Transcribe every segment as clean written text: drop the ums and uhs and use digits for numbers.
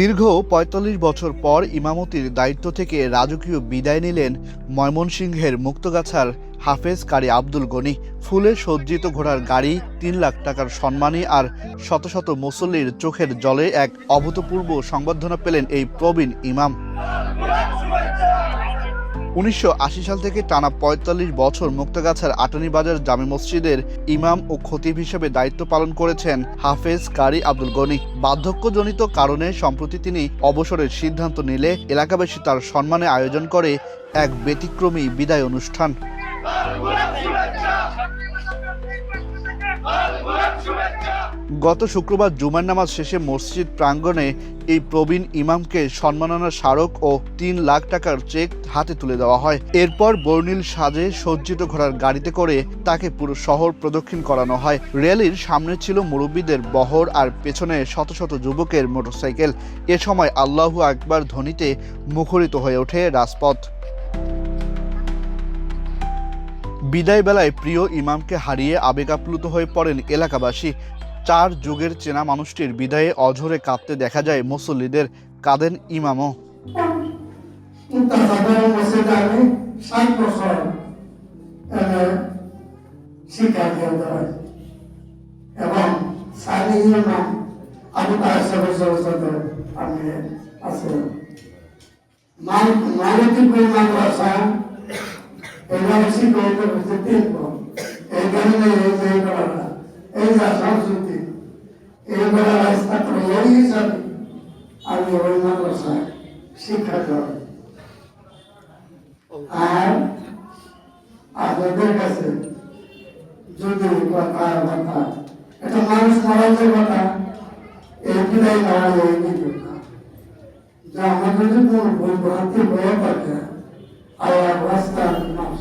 দীর্ঘ ৪৫ বছর পর ইমামতির দায়িত্ব থেকে রাজকীয় বিদায় নিলেন ময়মনসিংহের মুক্তাগাছার হাফেজ কারি আব্দুল গনি। ফুলে সজ্জিত ঘোড়ার গাড়ি, ৩ লাখ টাকার সম্মানী আর শত শত মুসল্লির চোখের জলে এক অভূতপূর্ব সংবর্ধনা পেলেন এই প্রবীণ ইমাম। ১৯৮০ সাল থেকে টানা ৪৫ বছর মুক্তাগাছার আটানীবাজার জামে মসজিদের ইমাম ও খতিব হিসেবে দায়িত্ব পালন করেছেন হাফেজ কারি আব্দুল গনি। বার্ধক্যজনিত কারণে সম্প্রতি তিনি অবসরের সিদ্ধান্ত নিলে এলাকাবাসী তার সম্মানে আয়োজন করে এক ব্যতিক্রমী বিদায় অনুষ্ঠান। গত শুক্রবার জুমার নামাজ শেষে মসজিদ প্রাঙ্গণে এই প্রবীণ ইমামকে সম্মাননা স্মারক ও ৩ লাখ টাকার চেক হাতে তুলে দেওয়া হয়। এরপর বর্ণিল সাজে সজ্জিত ঘোড়ার গাড়িতে করে তাকে পুরো শহর প্রদক্ষিণ করানো হয়। র্যালির সামনে ছিল মুরব্বীদের বহর আর পেছনে শত শত যুবকের মোটরসাইকেল। এ সময় আল্লাহু আকবার ধ্বনিতে মুখরিত হয়ে ওঠে রাজপথ। বিদায় বেলায় প্রিয় ইমামকে হারিয়ে আবেগাপ্লুত হয়ে পড়েন এলাকাবাসী। ৪ যুগের চেনা মানুষটির বিদায়ে অঝরে কাঁদতে দেখা যায় মুসল্লিদের, কাঁদেন ইমামও। আমি ওই মাদ্রাসায় শিক্ষা করি। আর আপনাদের কাছে যদি কথা এটা মানুষ মারানোর কথা, এই বিদায় নেওয়া এই কথা যা আমাদের যদি কোনো ভুল ভ্রান্তি হয়ে থাকে আল্লাহ রাস্তায় মানুষ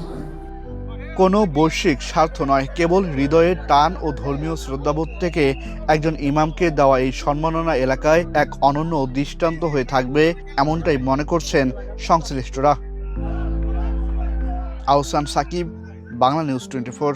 কোনো বৈশ্বিক স্বার্থ নয়, কেবল হৃদয়ের টান ও ধর্মীয় শ্রদ্ধাবোধ থেকে একজন ইমামকে দেওয়া এই সম্মাননা এলাকায় এক অনন্য দৃষ্টান্ত হয়ে থাকবে, এমনটাই মনে করছেন সংশ্লিষ্টরা। আহসান সাকিব, বাংলা নিউজ 24।